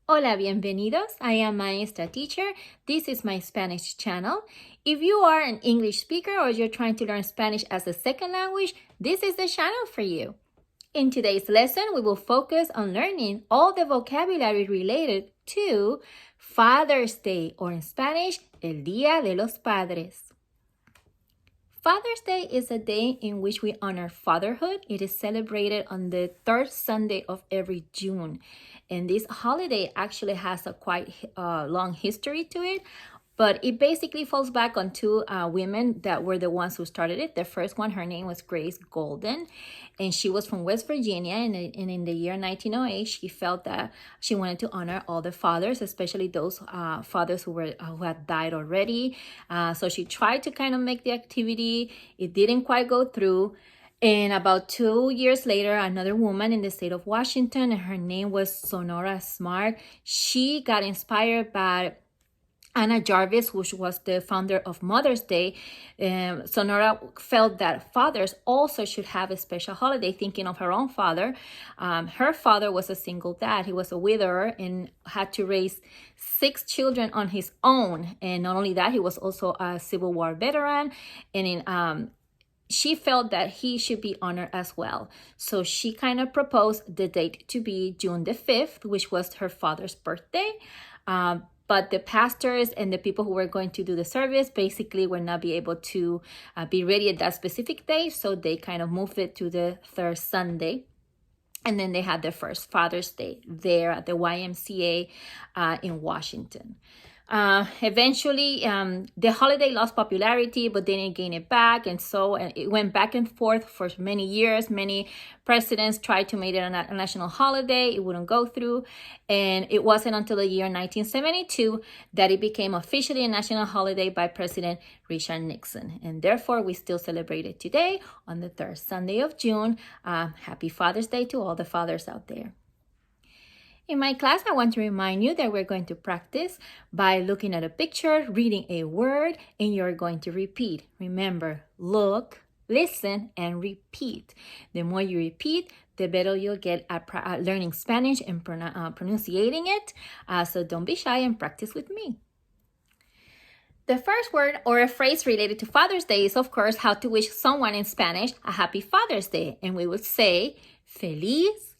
Hola, bienvenidos. I am Maestra Teacher. This is my Spanish channel. If you are an English speaker or you're trying to learn Spanish as a second language, this is the channel for you. In today's lesson, we will focus on learning all the vocabulary related to Father's Day, or in Spanish, el Día de los Padres. Father's Day is a day in which we honor fatherhood. It is celebrated on the third Sunday of every June. And this holiday actually has a quite long history to it. But it basically falls back on two women that were the ones who started it. The first one, her name was Grace Golden, and she was from West Virginia. And in the year 1908, she felt that she wanted to honor all the fathers, especially those fathers who had died already. So she tried to kind of make the activity. It didn't quite go through. And about 2 years later, another woman in the state of Washington, and her name was Sonora Smart, she got inspired by Anna Jarvis, which was the founder of Mother's Day. Sonora felt that fathers also should have a special holiday, thinking of her own father. Her father was a single dad. He was a widower and had to raise 6 children on his own. And not only that, he was also a Civil War veteran. And she felt that he should be honored as well. So she kind of proposed the date to be June the 5th, which was her father's birthday. But the pastors and the people who were going to do the service basically would not be able to be ready at that specific day. So they kind of moved it to the third Sunday. And then they had their first Father's Day there at the YMCA in Washington. Eventually, the holiday lost popularity, but then it gained it back. And so it went back and forth for many years. Many presidents tried to make it a national holiday. It wouldn't go through. And it wasn't until the year 1972 that it became officially a national holiday by President Richard Nixon. And therefore, we still celebrate it today on the third Sunday of June. Happy Father's Day to all the fathers out there. In my class, I want to remind you that we're going to practice by looking at a picture, reading a word, and you're going to repeat. Remember, look, listen, and repeat. The more you repeat, the better you'll get at learning Spanish and pronunciating it. So don't be shy and practice with me. The first word or a phrase related to Father's Day is, of course, how to wish someone in Spanish a happy Father's Day. And we would say, Feliz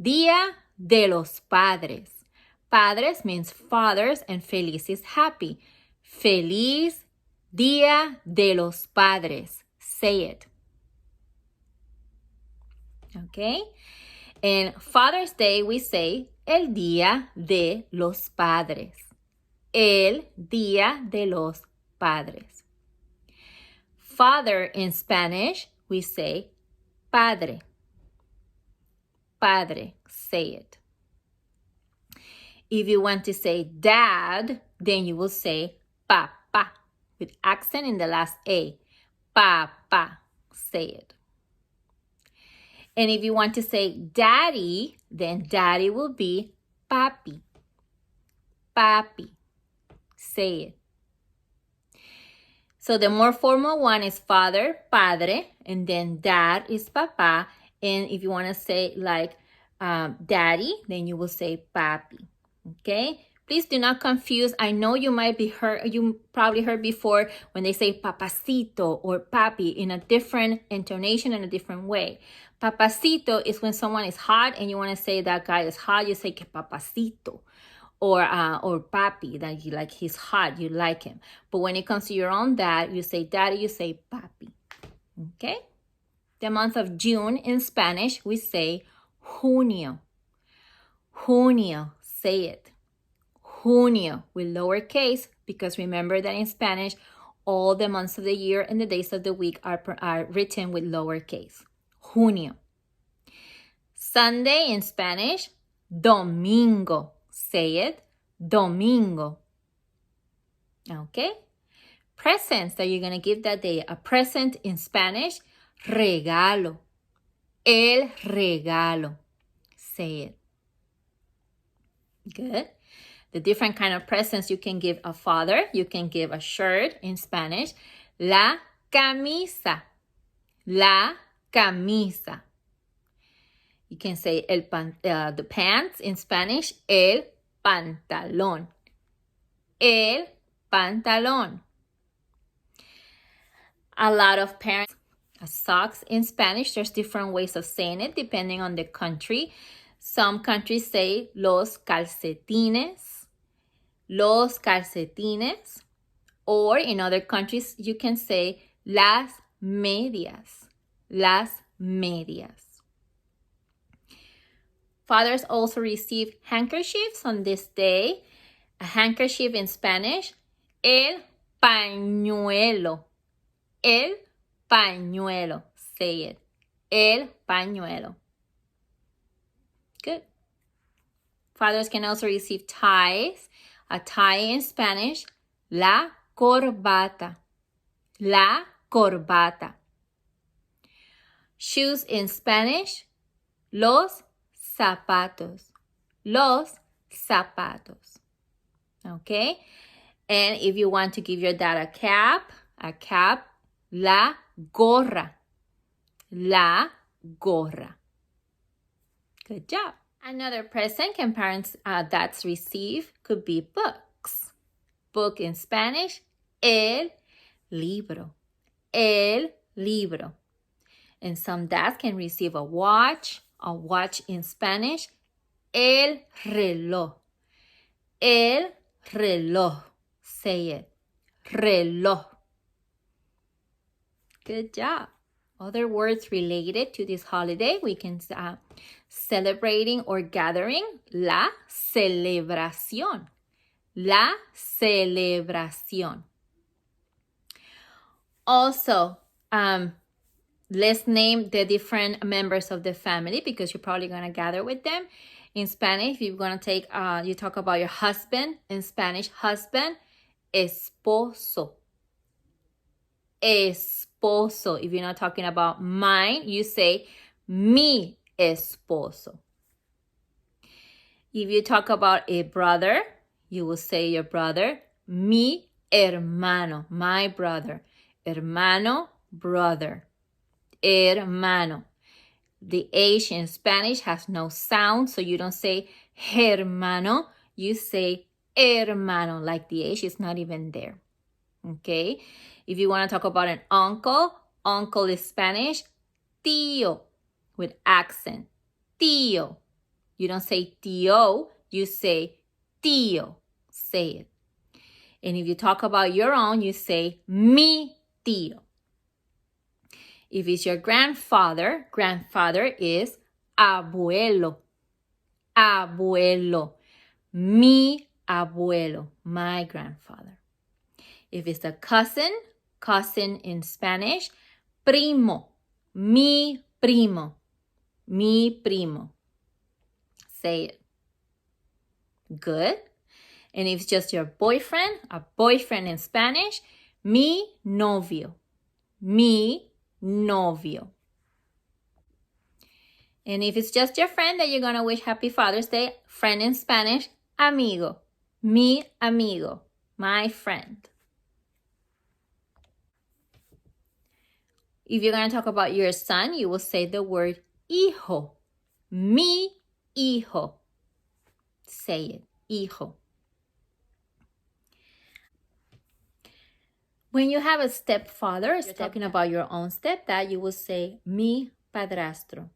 Día de los Padres. Padres means fathers and feliz is happy. Feliz Día de los Padres. Say it. Okay? And Father's Day, we say el Día de los Padres. El Día de los Padres. Father in Spanish, we say padre. Padre, say it. If you want to say dad, then you will say papa with accent in the last A. Papa, say it. And if you want to say daddy, then daddy will be papi. Papi, say it. So the more formal one is father, padre, and then dad is papa. And if you want to say like daddy, then you will say papi. Okay? Please do not confuse. I know you probably heard before when they say papacito or papi in a different intonation and a different way. Papacito is when someone is hot and you want to say that guy is hot, you say que papacito. Or papi, that you like, he's hot, you like him. But when it comes to your own dad, you say daddy, you say papi. Okay? The month of June in Spanish, we say junio. Junio, say it. Junio with lowercase, because remember that in Spanish, all the months of the year and the days of the week are written with lowercase. Junio. Sunday in Spanish, domingo. Say it, domingo. Okay? Presents that you're going to give that day. A present in Spanish, regalo. El regalo. Say it. Good. The different kind of presents you can give a father. You can give a shirt in Spanish. La camisa. La camisa. You can say the pants in Spanish, el pantalón. El pantalón. A lot of parents, socks in Spanish, there's different ways of saying it depending on the country. Some countries say los calcetines, or in other countries you can say las medias. Fathers also receive handkerchiefs on this day. A handkerchief in Spanish, el pañuelo. El pañuelo. Say it. El pañuelo. Good. Fathers can also receive ties. A tie in Spanish, la corbata. La corbata. Shoes in Spanish, los zapatos. Los zapatos. Okay? And if you want to give your dad a cap, la gorra. La gorra. Good job. Another present can parents, dads receive could be books. Book in Spanish, el libro. El libro. And some dads can receive a watch in Spanish, el reloj. El reloj. Say it. Reloj. Good job. Other words related to this holiday, we can celebrating or gathering, la celebración. La celebración. Also, let's name the different members of the family because you're probably going to gather with them. In Spanish, if you're going to take, you talk about your husband. In Spanish, husband, esposo. Esposo. If you're not talking about mine, you say mi esposo. If you talk about a brother, you will say your brother, mi hermano, my brother. Hermano, brother. Hermano. The H in Spanish has no sound, so you don't say hermano, you say hermano, like the H is not even there. Okay? If you want to talk about an uncle, uncle is Spanish, tío, with accent. Tío. You don't say tío, you say tío. Say it. And if you talk about your own, you say mi tío. If it's your grandfather, grandfather is abuelo. Abuelo. Mi abuelo. My grandfather. If it's a cousin, cousin in Spanish, primo. Mi primo. Mi primo. Say it. Good. And if it's just your boyfriend, a boyfriend in Spanish, mi novio. Mi novio. And if it's just your friend that you're going to wish Happy Father's Day, friend in Spanish, amigo. Mi amigo. My friend. If you're going to talk about your son, you will say the word hijo. Mi hijo. Say it. Hijo. When you have a stepfather, you're talking about your own stepdad, you will say mi padrastro.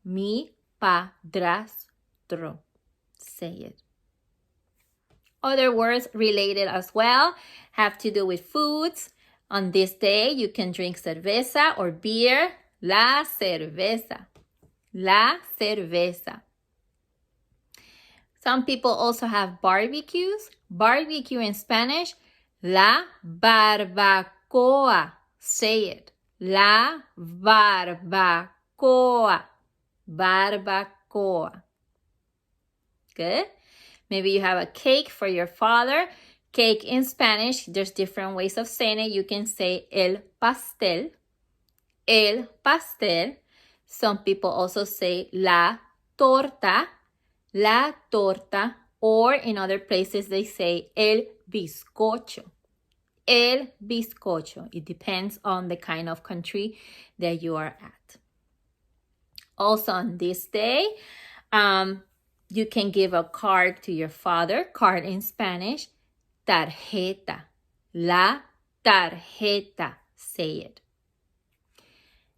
Mi padrastro. Say it. Other words related as well have to do with foods. On this day, you can drink cerveza or beer. La cerveza. La cerveza. Some people also have barbecues. Barbecue in Spanish, la barbacoa. Say it. La barbacoa. Barbacoa. Good. Maybe you have a cake for your father. Cake in Spanish, there's different ways of saying it. You can say el pastel. El pastel. Some people also say la torta. La torta. Or in other places, they say el bizcocho. El bizcocho. It depends on the kind of country that you are at. Also on this day, You can give a card to your father. Card in Spanish, tarjeta. La tarjeta. Say it.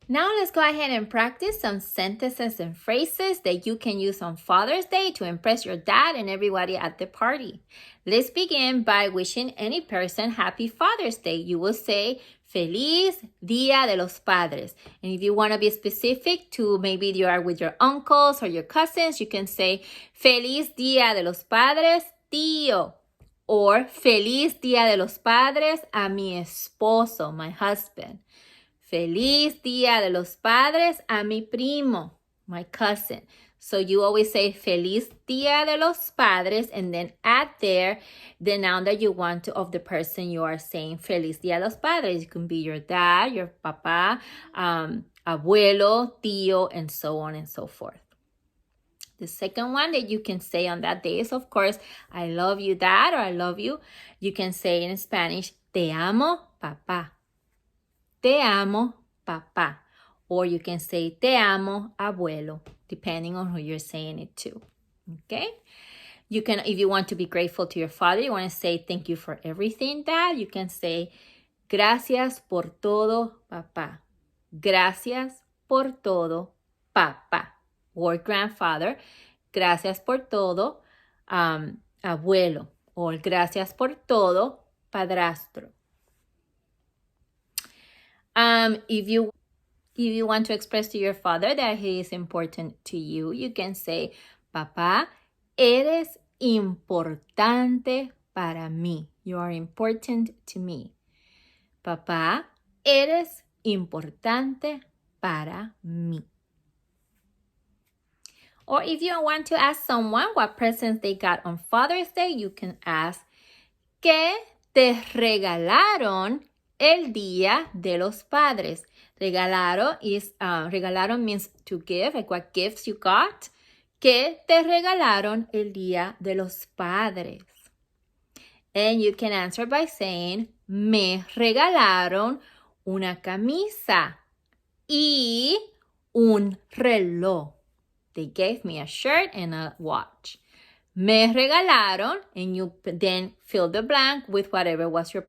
Now let's go ahead and practice some sentences and phrases that you can use on Father's Day to impress your dad and everybody at the party. Let's begin by wishing any person happy Father's Day. You will say, Feliz Día de los Padres. And if you want to be specific to maybe you are with your uncles or your cousins, you can say, Feliz Día de los Padres, tío. Or Feliz Día de los Padres a mi esposo, my husband. Feliz Día de los Padres a mi primo, my cousin. So you always say Feliz Día de los Padres and then add there the noun that you want to, of the person you are saying Feliz Día de los Padres. It can be your dad, your papa, abuelo, tío, and so on and so forth. The second one that you can say on that day is, of course, I love you, Dad, or I love you. You can say in Spanish, Te amo, papá. Te amo, papá. Or you can say, Te amo, abuelo, depending on who you're saying it to. Okay? You can, if you want to be grateful to your father, you want to say, thank you for everything, Dad. You can say, gracias por todo, papá. Gracias por todo, papá. Or grandfather, gracias por todo, abuelo. Or gracias por todo, padrastro. If you want to express to your father that he is important to you, you can say, Papá, eres importante para mí. You are important to me. Papá, eres importante para mí. Or if you want to ask someone what presents they got on Father's Day, you can ask, ¿qué te regalaron el Día de los Padres? Regalaron means to give, like what gifts you got. ¿Qué te regalaron el Día de los Padres? And you can answer by saying, me regalaron una camisa y un reloj. They gave me a shirt and a watch. Me regalaron, and you then fill the blank with whatever was your.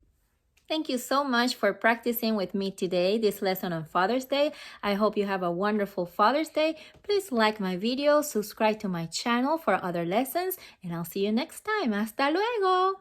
Thank you so much for practicing with me today, this lesson on Father's Day. I hope you have a wonderful Father's Day. Please like my video, subscribe to my channel for other lessons, and I'll see you next time. Hasta luego!